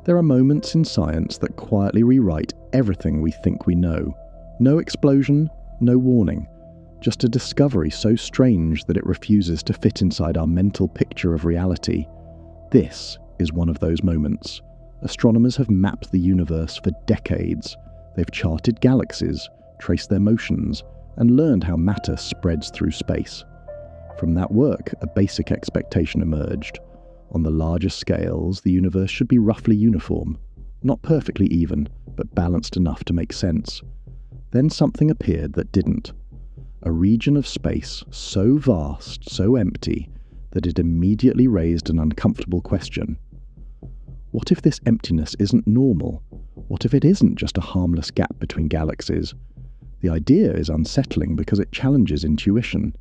There are moments in science that quietly rewrite everything we think we know. No explosion, no warning. Just a discovery so strange that it refuses to fit inside our mental picture of reality. This is one of those moments. Astronomers have mapped the universe for decades. They've charted galaxies, traced their motions, and learned how matter spreads through space. From that work, a basic expectation emerged. On the largest scales, the universe should be roughly uniform. Not perfectly even, but balanced enough to make sense. Then something appeared that didn't. A region of space so vast, so empty, that it immediately raised an uncomfortable question. What if this emptiness isn't normal? What if it isn't just a harmless gap between galaxies? The idea is unsettling because it challenges intuition.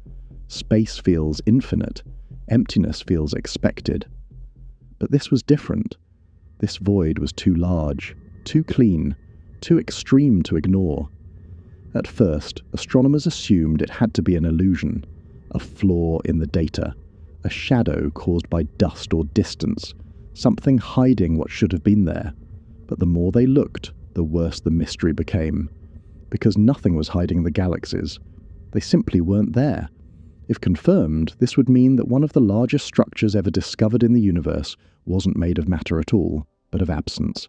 Space feels infinite. Emptiness feels expected. But this was different. This void was too large, too clean, too extreme to ignore. At first, astronomers assumed it had to be an illusion, a flaw in the data, a shadow caused by dust or distance, something hiding what should have been there. But the more they looked, the worse the mystery became. Because nothing was hiding the galaxies. They simply weren't there. If confirmed, this would mean that one of the largest structures ever discovered in the universe wasn't made of matter at all, but of absence.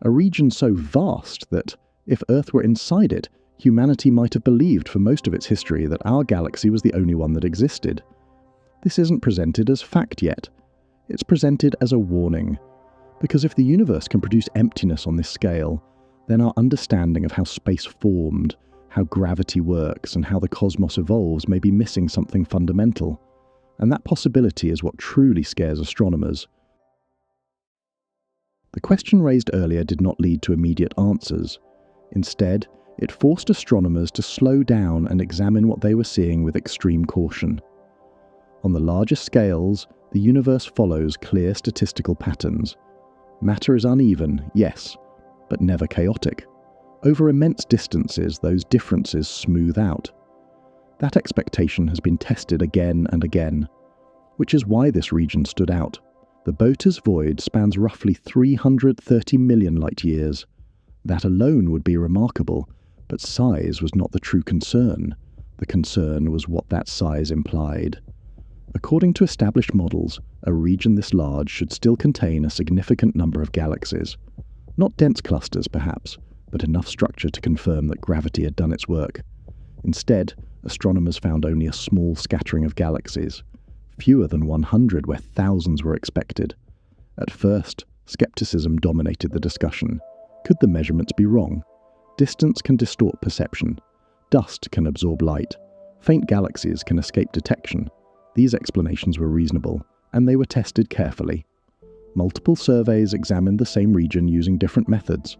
A region so vast that, if Earth were inside it, humanity might have believed for most of its history that our galaxy was the only one that existed. This isn't presented as fact yet. It's presented as a warning. Because if the universe can produce emptiness on this scale, then our understanding of how space formed, how gravity works, and how the cosmos evolves may be missing something fundamental. And that possibility is what truly scares astronomers. The question raised earlier did not lead to immediate answers. Instead, it forced astronomers to slow down and examine what they were seeing with extreme caution. On the largest scales, the universe follows clear statistical patterns. Matter is uneven, yes, but never chaotic. Over immense distances, those differences smooth out. That expectation has been tested again and again, which is why this region stood out. The Boötes Void spans roughly 330 million light-years. That alone would be remarkable, but size was not the true concern. The concern was what that size implied. According to established models, a region this large should still contain a significant number of galaxies. Not dense clusters, perhaps, but enough structure to confirm that gravity had done its work. Instead, astronomers found only a small scattering of galaxies, fewer than 100 where thousands were expected. At first, skepticism dominated the discussion. Could the measurements be wrong? Distance can distort perception. Dust can absorb light. Faint galaxies can escape detection. These explanations were reasonable, and they were tested carefully. Multiple surveys examined the same region using different methods: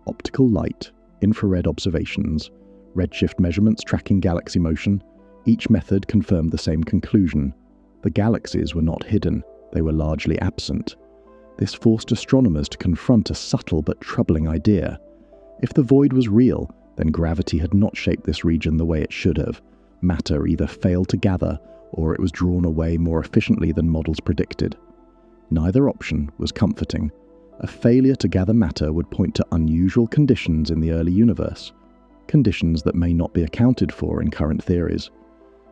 optical light, infrared observations, redshift measurements tracking galaxy motion. Each method confirmed the same conclusion. The galaxies were not hidden, they were largely absent. This forced astronomers to confront a subtle but troubling idea. If the void was real, then gravity had not shaped this region the way it should have. Matter either failed to gather, or it was drawn away more efficiently than models predicted. Neither option was comforting. A failure to gather matter would point to unusual conditions in the early universe, conditions that may not be accounted for in current theories.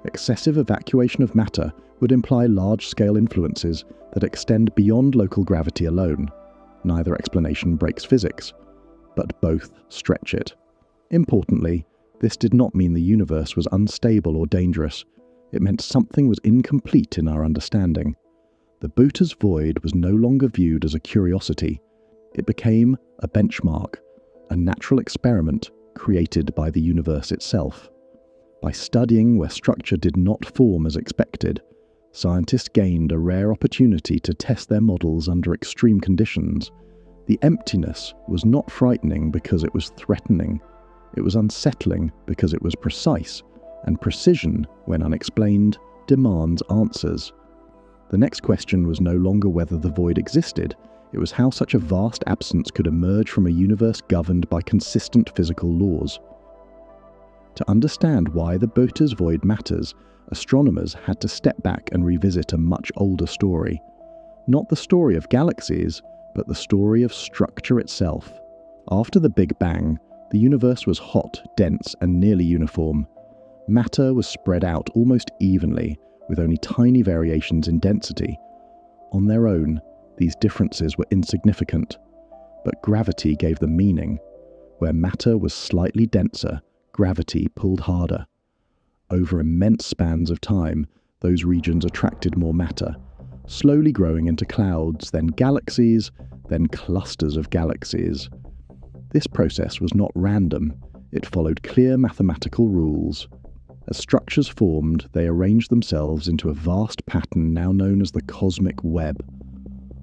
Excessive evacuation of matter would imply large-scale influences that extend beyond local gravity alone. Neither explanation breaks physics, but both stretch it. Importantly, this did not mean the universe was unstable or dangerous. It meant something was incomplete in our understanding. The Boötes Void was no longer viewed as a curiosity. It became a benchmark, a natural experiment created by the universe itself. By studying where structure did not form as expected, scientists gained a rare opportunity to test their models under extreme conditions. The emptiness was not frightening because it was threatening. It was unsettling because it was precise, and precision, when unexplained, demands answers. The next question was no longer whether the void existed, it was how such a vast absence could emerge from a universe governed by consistent physical laws. To understand why the Boötes Void matters, astronomers had to step back and revisit a much older story. Not the story of galaxies, but the story of structure itself. After the Big Bang, the universe was hot, dense, and nearly uniform. Matter was spread out almost evenly, with only tiny variations in density. On their own, these differences were insignificant, but gravity gave them meaning. Where matter was slightly denser, gravity pulled harder. Over immense spans of time, those regions attracted more matter, slowly growing into clouds, then galaxies, then clusters of galaxies. This process was not random, it followed clear mathematical rules. As structures formed, they arranged themselves into a vast pattern now known as the cosmic web.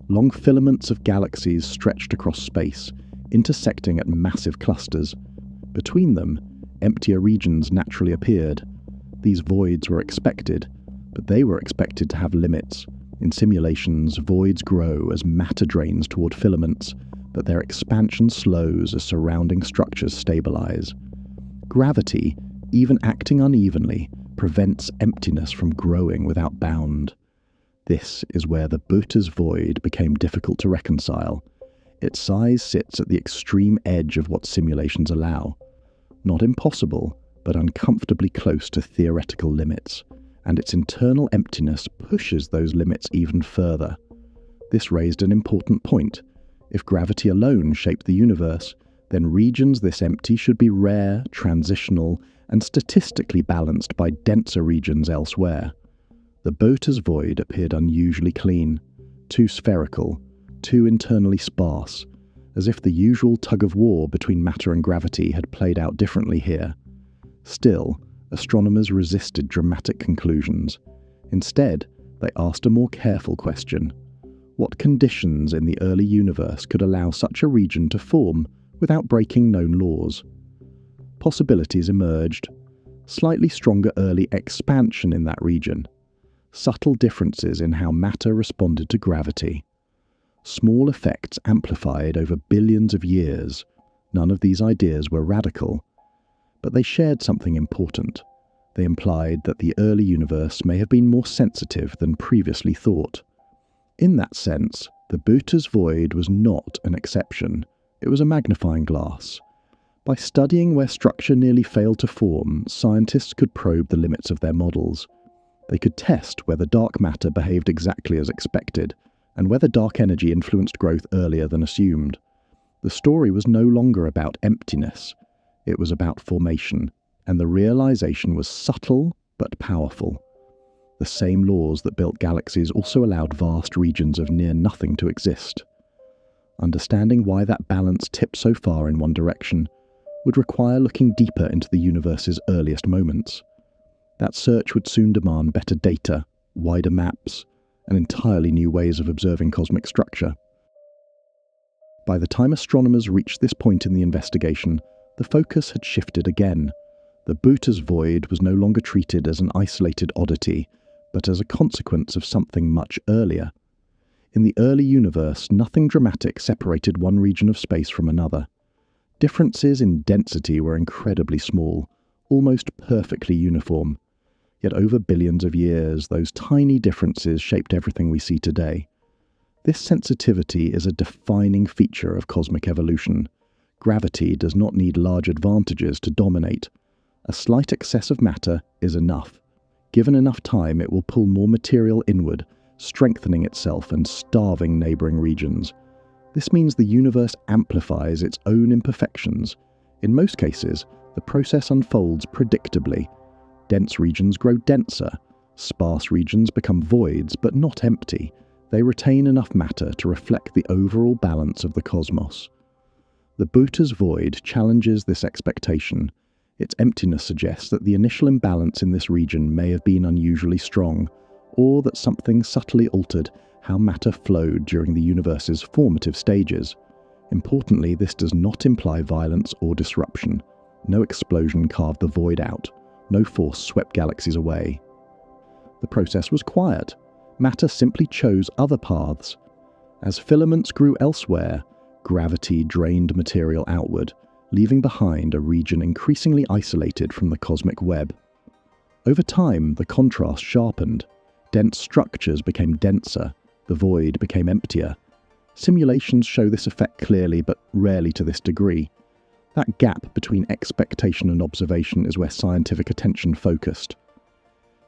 Long filaments of galaxies stretched across space, intersecting at massive clusters. Between them, emptier regions naturally appeared. These voids were expected, but they were expected to have limits. In simulations, voids grow as matter drains toward filaments, but their expansion slows as surrounding structures stabilize. Gravity, even acting unevenly, prevents emptiness from growing without bound. This is where the Boötes Void became difficult to reconcile. Its size sits at the extreme edge of what simulations allow. Not impossible, but uncomfortably close to theoretical limits, and its internal emptiness pushes those limits even further. This raised an important point. If gravity alone shaped the universe, then regions this empty should be rare, transitional, and statistically balanced by denser regions elsewhere. The Boötes Void appeared unusually clean, too spherical, too internally sparse, as if the usual tug-of-war between matter and gravity had played out differently here. Still, astronomers resisted dramatic conclusions. Instead, they asked a more careful question. What conditions in the early universe could allow such a region to form without breaking known laws? Possibilities emerged. Slightly stronger early expansion in that region. Subtle differences in how matter responded to gravity. Small effects amplified over billions of years. None of these ideas were radical, but they shared something important. They implied that the early universe may have been more sensitive than previously thought. In that sense, the Boötes Void was not an exception. It was a magnifying glass. By studying where structure nearly failed to form, scientists could probe the limits of their models. They could test whether dark matter behaved exactly as expected, and whether dark energy influenced growth earlier than assumed. The story was no longer about emptiness. It was about formation, and the realization was subtle but powerful. The same laws that built galaxies also allowed vast regions of near nothing to exist. Understanding why that balance tipped so far in one direction would require looking deeper into the universe's earliest moments. That search would soon demand better data, wider maps, and entirely new ways of observing cosmic structure. By the time astronomers reached this point in the investigation, the focus had shifted again. The Boötes Void was no longer treated as an isolated oddity, but as a consequence of something much earlier. In the early universe, nothing dramatic separated one region of space from another. Differences in density were incredibly small, almost perfectly uniform. Yet over billions of years, those tiny differences shaped everything we see today. This sensitivity is a defining feature of cosmic evolution. Gravity does not need large advantages to dominate. A slight excess of matter is enough. Given enough time, it will pull more material inward, strengthening itself and starving neighboring regions. This means the universe amplifies its own imperfections. In most cases, the process unfolds predictably. Dense regions grow denser. Sparse regions become voids, but not empty. They retain enough matter to reflect the overall balance of the cosmos. The Boötes Void challenges this expectation. Its emptiness suggests that the initial imbalance in this region may have been unusually strong, or that something subtly altered how matter flowed during the universe's formative stages. Importantly, this does not imply violence or disruption. No explosion carved the void out. No force swept galaxies away. The process was quiet. Matter simply chose other paths. As filaments grew elsewhere, gravity drained material outward, leaving behind a region increasingly isolated from the cosmic web. Over time, the contrast sharpened. Dense structures became denser, the void became emptier. Simulations show this effect clearly, but rarely to this degree. That gap between expectation and observation is where scientific attention focused.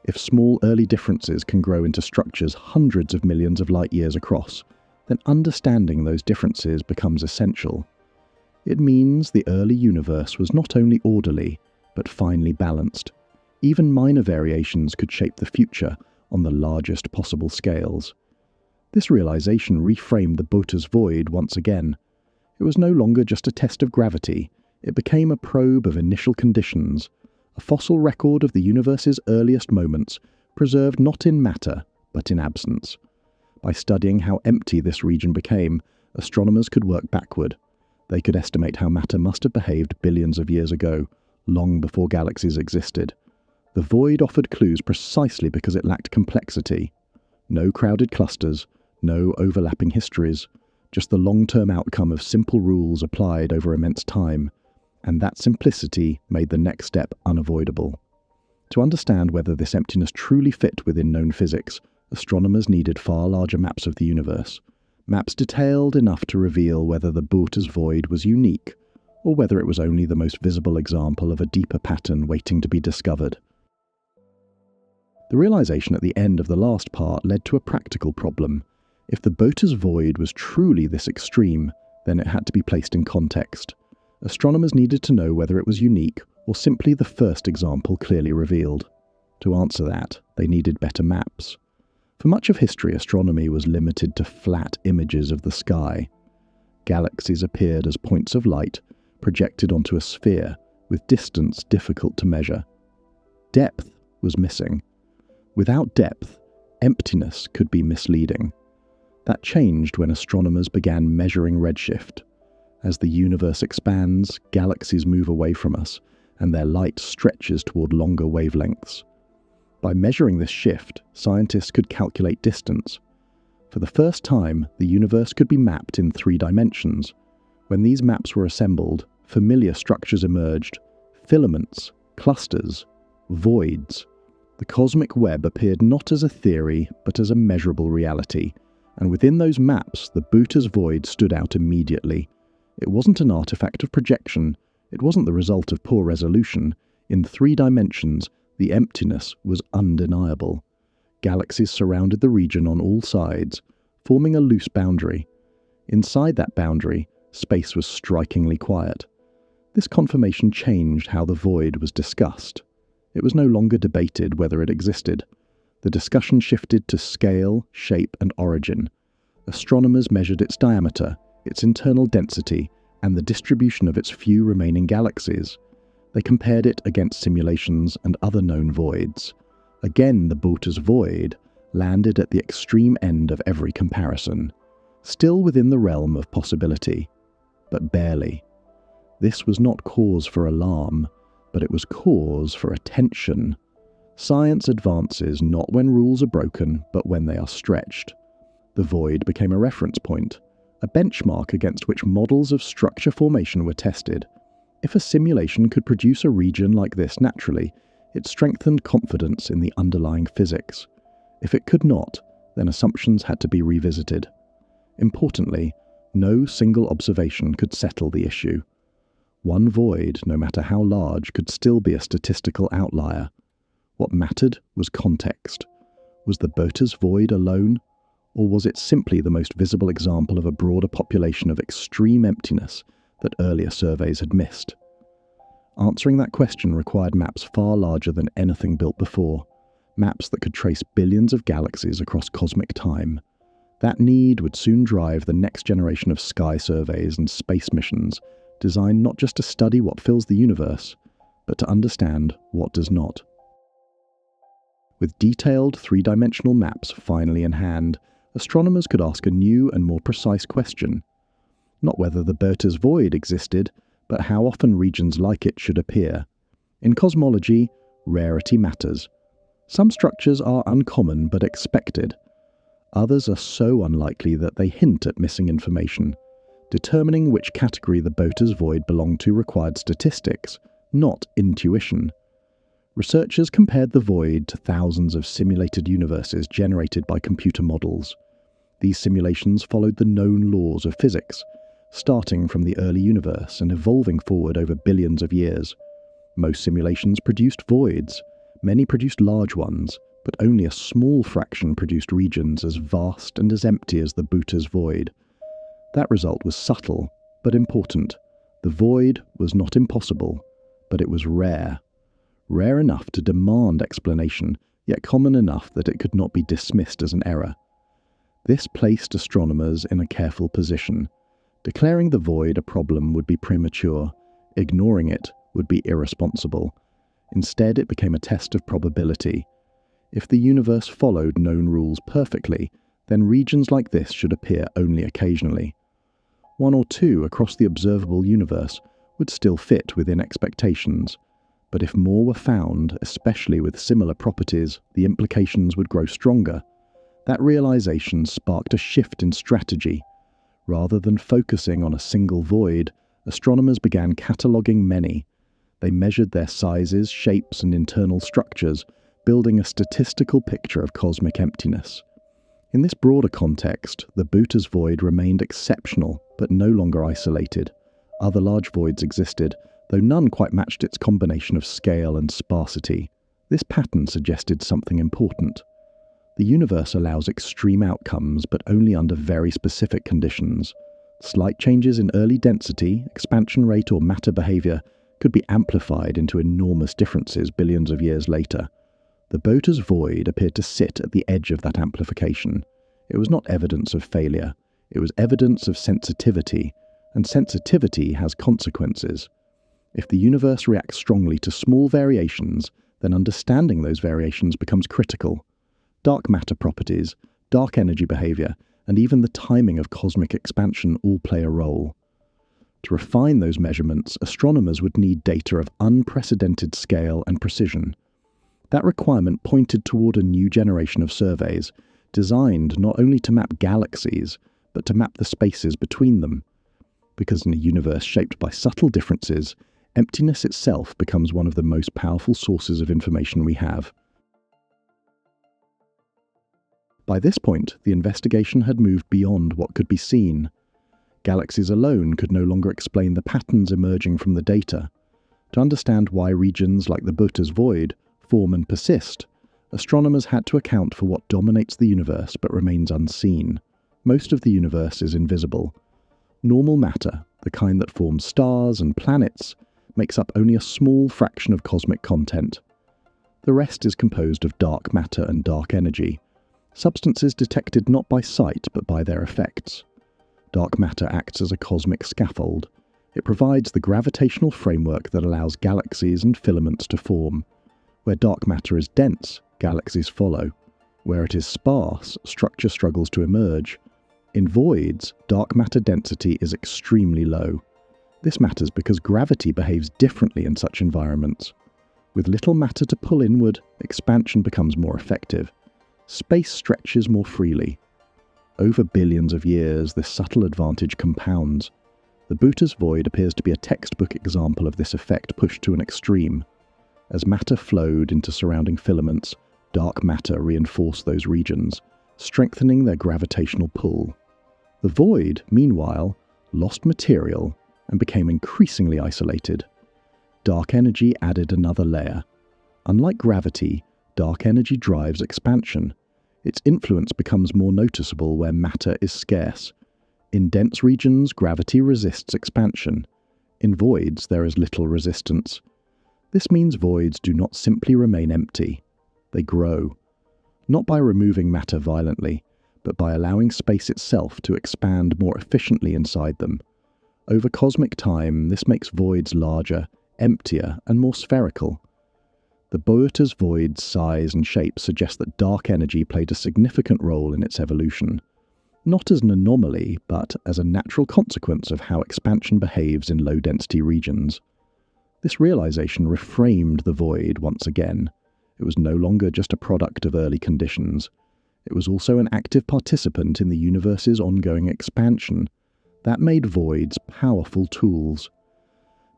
If small early differences can grow into structures hundreds of millions of light years across, then understanding those differences becomes essential. It means the early universe was not only orderly, but finely balanced. Even minor variations could shape the future on the largest possible scales. This realization reframed the Boötes Void once again. It was no longer just a test of gravity, it became a probe of initial conditions, a fossil record of the universe's earliest moments, preserved not in matter, but in absence. By studying how empty this region became, astronomers could work backward. They could estimate how matter must have behaved billions of years ago, long before galaxies existed. The void offered clues precisely because it lacked complexity. No crowded clusters, no overlapping histories, just the long-term outcome of simple rules applied over immense time. And that simplicity made the next step unavoidable. To understand whether this emptiness truly fit within known physics, astronomers needed far larger maps of the universe, maps detailed enough to reveal whether the Boötes Void was unique, or whether it was only the most visible example of a deeper pattern waiting to be discovered. The realization at the end of the last part led to a practical problem. If the Boötes Void was truly this extreme, then it had to be placed in context. Astronomers needed to know whether it was unique or simply the first example clearly revealed. To answer that, they needed better maps. For much of history, astronomy was limited to flat images of the sky. Galaxies appeared as points of light projected onto a sphere, with distance difficult to measure. Depth was missing. Without depth, emptiness could be misleading. That changed when astronomers began measuring redshift. As the universe expands, galaxies move away from us, and their light stretches toward longer wavelengths. By measuring this shift, scientists could calculate distance. For the first time, the universe could be mapped in 3 dimensions. When these maps were assembled, familiar structures emerged: filaments, clusters, voids. The cosmic web appeared not as a theory, but as a measurable reality, and within those maps, the Boötes Void stood out immediately. It wasn't an artifact of projection, it wasn't the result of poor resolution. In 3 dimensions, the emptiness was undeniable. Galaxies surrounded the region on all sides, forming a loose boundary. Inside that boundary, space was strikingly quiet. This confirmation changed how the void was discussed. It was no longer debated whether it existed. The discussion shifted to scale, shape, and origin. Astronomers measured its diameter, its internal density, and the distribution of its few remaining galaxies. They compared it against simulations and other known voids. Again, the Boötes Void landed at the extreme end of every comparison, still within the realm of possibility, but barely. This was not cause for alarm, but it was cause for attention. Science advances not when rules are broken, but when they are stretched. The void became a reference point, a benchmark against which models of structure formation were tested. If a simulation could produce a region like this naturally, it strengthened confidence in the underlying physics. If it could not, then assumptions had to be revisited. Importantly, no single observation could settle the issue. One void, no matter how large, could still be a statistical outlier. What mattered was context. Was the Boötes Void alone? Or was it simply the most visible example of a broader population of extreme emptiness that earlier surveys had missed? Answering that question required maps far larger than anything built before, maps that could trace billions of galaxies across cosmic time. That need would soon drive the next generation of sky surveys and space missions, designed not just to study what fills the universe, but to understand what does not. With detailed 3-dimensional maps finally in hand, astronomers could ask a new and more precise question. Not whether the Boötes Void existed, but how often regions like it should appear. In cosmology, rarity matters. Some structures are uncommon but expected. Others are so unlikely that they hint at missing information. Determining which category the Boötes Void belonged to required statistics, not intuition. Researchers compared the void to thousands of simulated universes generated by computer models. These simulations followed the known laws of physics, starting from the early universe and evolving forward over billions of years. Most simulations produced voids, many produced large ones, but only a small fraction produced regions as vast and as empty as the Boötes Void. That result was subtle, but important. The void was not impossible, but it was rare. Rare enough to demand explanation, yet common enough that it could not be dismissed as an error. This placed astronomers in a careful position. Declaring the void a problem would be premature. Ignoring it would be irresponsible. Instead, it became a test of probability. If the universe followed known rules perfectly, then regions like this should appear only occasionally. One or two across the observable universe would still fit within expectations, but if more were found, especially with similar properties, the implications would grow stronger. That realization sparked a shift in strategy. Rather than focusing on a single void, astronomers began cataloguing many. They measured their sizes, shapes, and internal structures, building a statistical picture of cosmic emptiness. In this broader context, the Boötes Void remained exceptional, but no longer isolated. Other large voids existed, though none quite matched its combination of scale and sparsity. This pattern suggested something important. The universe allows extreme outcomes, but only under very specific conditions. Slight changes in early density, expansion rate, or matter behavior could be amplified into enormous differences billions of years later. The Boötes Void appeared to sit at the edge of that amplification. It was not evidence of failure. It was evidence of sensitivity, and sensitivity has consequences. If the universe reacts strongly to small variations, then understanding those variations becomes critical. Dark matter properties, dark energy behavior, and even the timing of cosmic expansion all play a role. To refine those measurements, astronomers would need data of unprecedented scale and precision. That requirement pointed toward a new generation of surveys, designed not only to map galaxies, but to map the spaces between them. Because in a universe shaped by subtle differences, emptiness itself becomes one of the most powerful sources of information we have. By this point, the investigation had moved beyond what could be seen. Galaxies alone could no longer explain the patterns emerging from the data. To understand why regions like the Boötes Void form and persist, astronomers had to account for what dominates the universe but remains unseen. Most of the universe is invisible. Normal matter, the kind that forms stars and planets, makes up only a small fraction of cosmic content. The rest is composed of dark matter and dark energy, substances detected not by sight but by their effects. Dark matter acts as a cosmic scaffold. It provides the gravitational framework that allows galaxies and filaments to form. Where dark matter is dense, galaxies follow. Where it is sparse, structure struggles to emerge. In voids, dark matter density is extremely low. This matters because gravity behaves differently in such environments. With little matter to pull inward, expansion becomes more effective. Space stretches more freely. Over billions of years, this subtle advantage compounds. The Boötes Void appears to be a textbook example of this effect pushed to an extreme. As matter flowed into surrounding filaments, dark matter reinforced those regions, strengthening their gravitational pull. The void, meanwhile, lost material and became increasingly isolated. Dark energy added another layer. Unlike gravity, dark energy drives expansion. Its influence becomes more noticeable where matter is scarce. In dense regions, gravity resists expansion. In voids, there is little resistance. This means voids do not simply remain empty. They grow. Not by removing matter violently, but by allowing space itself to expand more efficiently inside them. Over cosmic time, this makes voids larger, emptier, and more spherical. The Boötes Void's size and shape suggest that dark energy played a significant role in its evolution, not as an anomaly, but as a natural consequence of how expansion behaves in low-density regions. This realization reframed the void once again. It was no longer just a product of early conditions. It was also an active participant in the universe's ongoing expansion. That made voids powerful tools.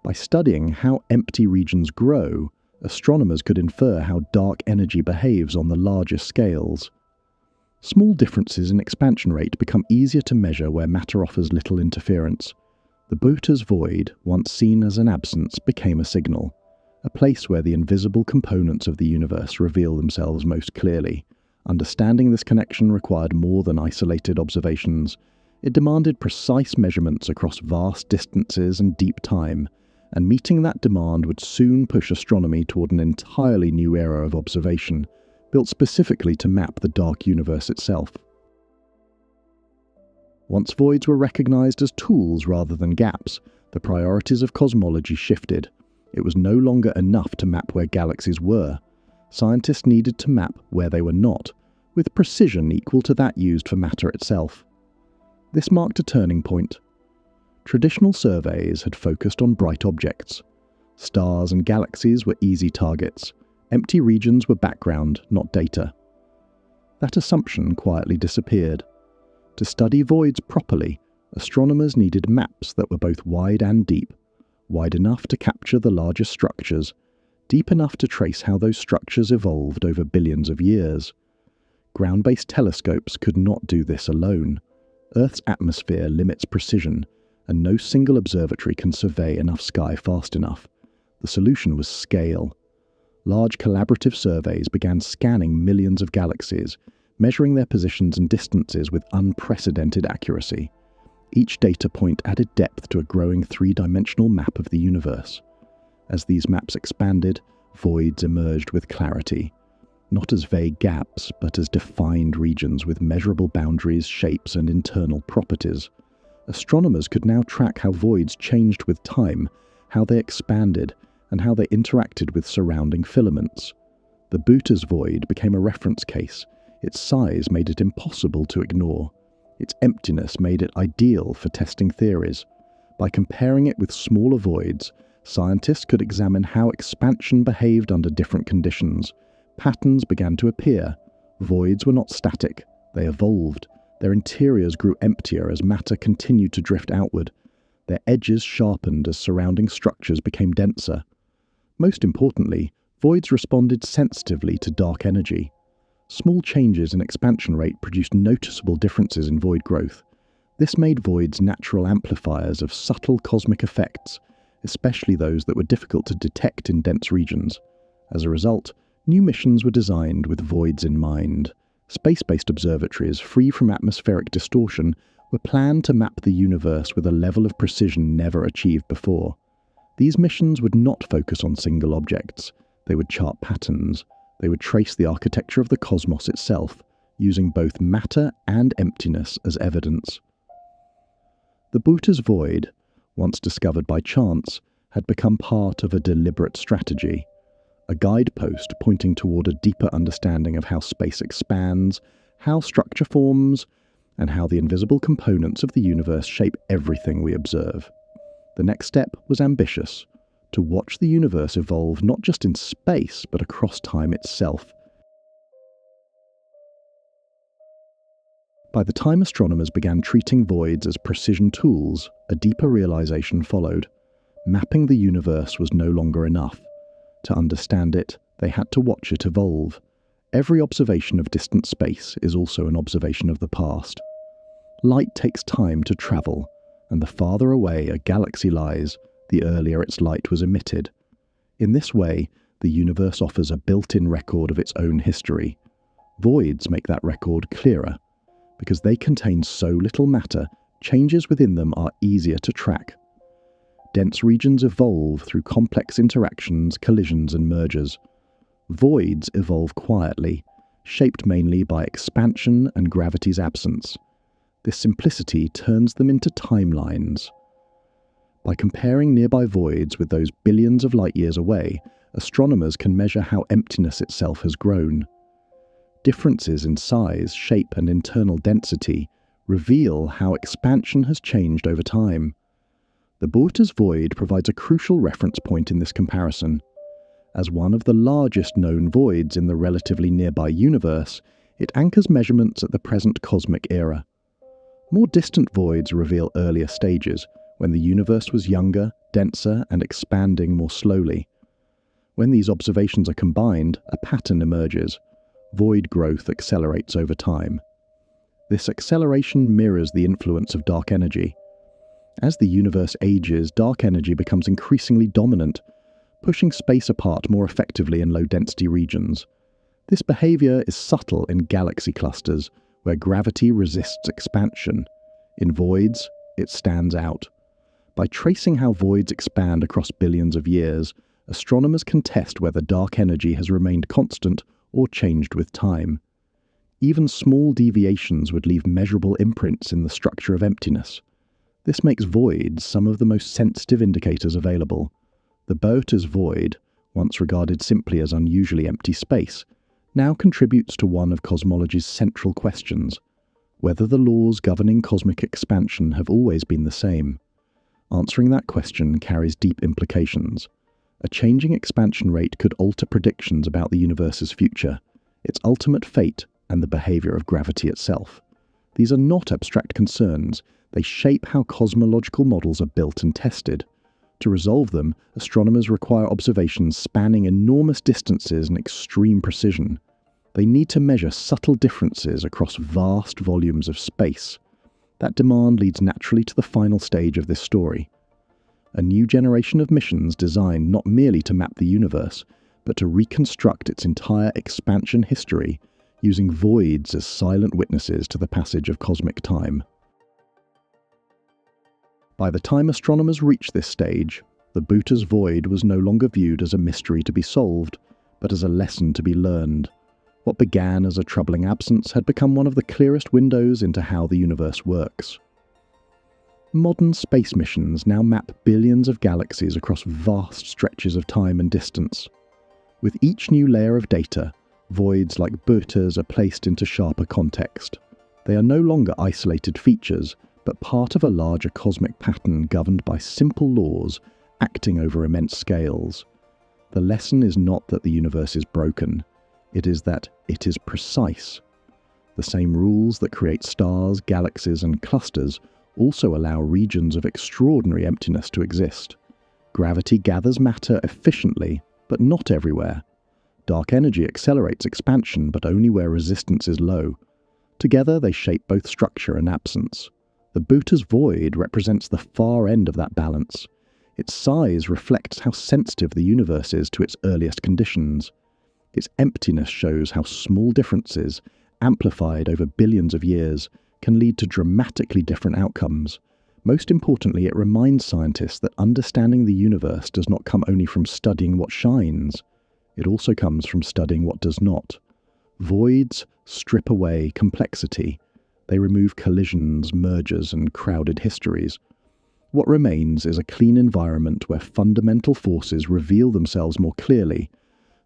By studying how empty regions grow, astronomers could infer how dark energy behaves on the larger scales. Small differences in expansion rate become easier to measure where matter offers little interference. The Boötes Void, once seen as an absence, became a signal, a place where the invisible components of the universe reveal themselves most clearly. Understanding this connection required more than isolated observations. It demanded precise measurements across vast distances and deep time, and meeting that demand would soon push astronomy toward an entirely new era of observation, built specifically to map the dark universe itself. Once voids were recognized as tools rather than gaps, the priorities of cosmology shifted. It was no longer enough to map where galaxies were. Scientists needed to map where they were not, with precision equal to that used for matter itself. This marked a turning point. Traditional surveys had focused on bright objects. Stars and galaxies were easy targets. Empty regions were background, not data. That assumption quietly disappeared. To study voids properly, astronomers needed maps that were both wide and deep, wide enough to capture the largest structures, deep enough to trace how those structures evolved over billions of years. Ground-based telescopes could not do this alone. Earth's atmosphere limits precision, and no single observatory can survey enough sky fast enough. The solution was scale. Large collaborative surveys began scanning millions of galaxies, measuring their positions and distances with unprecedented accuracy. Each data point added depth to a growing three-dimensional map of the universe. As these maps expanded, voids emerged with clarity, not as vague gaps, but as defined regions with measurable boundaries, shapes, and internal properties. Astronomers could now track how voids changed with time, how they expanded, and how they interacted with surrounding filaments. The Boötes Void became a reference case. Its size made it impossible to ignore. Its emptiness made it ideal for testing theories. By comparing it with smaller voids, scientists could examine how expansion behaved under different conditions. Patterns began to appear. Voids were not static. They evolved. Their interiors grew emptier as matter continued to drift outward. Their edges sharpened as surrounding structures became denser. Most importantly, voids responded sensitively to dark energy. Small changes in expansion rate produced noticeable differences in void growth. This made voids natural amplifiers of subtle cosmic effects, especially those that were difficult to detect in dense regions. As a result, new missions were designed with voids in mind. Space-based observatories, free from atmospheric distortion, were planned to map the universe with a level of precision never achieved before. These missions would not focus on single objects. They would chart patterns. They would trace the architecture of the cosmos itself, using both matter and emptiness as evidence. The Boötes Void, once discovered by chance, had become part of a deliberate strategy, a guidepost pointing toward a deeper understanding of how space expands, how structure forms, and how the invisible components of the universe shape everything we observe. The next step was ambitious, to watch the universe evolve not just in space, but across time itself. By the time astronomers began treating voids as precision tools, a deeper realization followed. Mapping the universe was no longer enough. To understand it, they had to watch it evolve. Every observation of distant space is also an observation of the past. Light takes time to travel, and the farther away a galaxy lies, the earlier its light was emitted. In this way, the universe offers a built-in record of its own history. Voids make that record clearer. Because they contain so little matter, changes within them are easier to track. Dense regions evolve through complex interactions, collisions, and mergers. Voids evolve quietly, shaped mainly by expansion and gravity's absence. This simplicity turns them into timelines. By comparing nearby voids with those billions of light-years away, astronomers can measure how emptiness itself has grown. Differences in size, shape, and internal density reveal how expansion has changed over time. The Boötes Void provides a crucial reference point in this comparison. As one of the largest known voids in the relatively nearby universe, it anchors measurements at the present cosmic era. More distant voids reveal earlier stages, when the universe was younger, denser, and expanding more slowly. When these observations are combined, a pattern emerges. Void growth accelerates over time. This acceleration mirrors the influence of dark energy. As the universe ages, dark energy becomes increasingly dominant, pushing space apart more effectively in low-density regions. This behavior is subtle in galaxy clusters, where gravity resists expansion. In voids, it stands out. By tracing how voids expand across billions of years, astronomers can test whether dark energy has remained constant or changed with time. Even small deviations would leave measurable imprints in the structure of emptiness. This makes voids some of the most sensitive indicators available. The Boötes Void, once regarded simply as unusually empty space, now contributes to one of cosmology's central questions: whether the laws governing cosmic expansion have always been the same. Answering that question carries deep implications. A changing expansion rate could alter predictions about the universe's future, its ultimate fate, and the behavior of gravity itself. These are not abstract concerns. They shape how cosmological models are built and tested. To resolve them, astronomers require observations spanning enormous distances and extreme precision. They need to measure subtle differences across vast volumes of space. That demand leads naturally to the final stage of this story. A new generation of missions designed not merely to map the universe, but to reconstruct its entire expansion history, using voids as silent witnesses to the passage of cosmic time. By the time astronomers reached this stage, the Boötes Void was no longer viewed as a mystery to be solved, but as a lesson to be learned. What began as a troubling absence had become one of the clearest windows into how the universe works. Modern space missions now map billions of galaxies across vast stretches of time and distance. With each new layer of data, voids like Boötes are placed into sharper context. They are no longer isolated features, but part of a larger cosmic pattern governed by simple laws acting over immense scales. The lesson is not that the universe is broken. It is that it is precise. The same rules that create stars, galaxies, and clusters also allow regions of extraordinary emptiness to exist. Gravity gathers matter efficiently, but not everywhere. Dark energy accelerates expansion, but only where resistance is low. Together, they shape both structure and absence. The Boötes Void represents the far end of that balance. Its size reflects how sensitive the universe is to its earliest conditions. Its emptiness shows how small differences, amplified over billions of years, can lead to dramatically different outcomes. Most importantly, it reminds scientists that understanding the universe does not come only from studying what shines. It also comes from studying what does not. Voids strip away complexity. They remove collisions, mergers, and crowded histories. What remains is a clean environment where fundamental forces reveal themselves more clearly.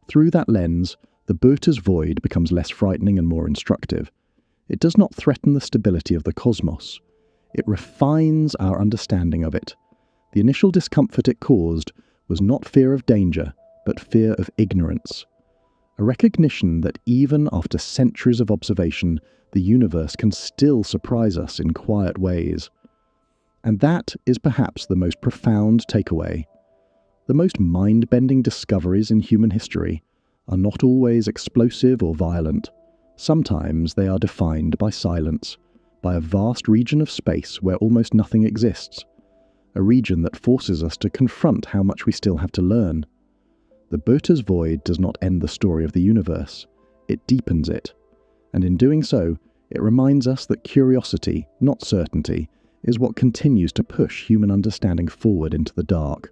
Through that lens, the Boötes Void becomes less frightening and more instructive. It does not threaten the stability of the cosmos. It refines our understanding of it. The initial discomfort it caused was not fear of danger, but fear of ignorance. A recognition that even after centuries of observation, the universe can still surprise us in quiet ways. And that is perhaps the most profound takeaway. The most mind-bending discoveries in human history are not always explosive or violent. Sometimes they are defined by silence, by a vast region of space where almost nothing exists, a region that forces us to confront how much we still have to learn. The Boötes Void does not end the story of the universe, it deepens it. And in doing so, it reminds us that curiosity, not certainty, is what continues to push human understanding forward into the dark.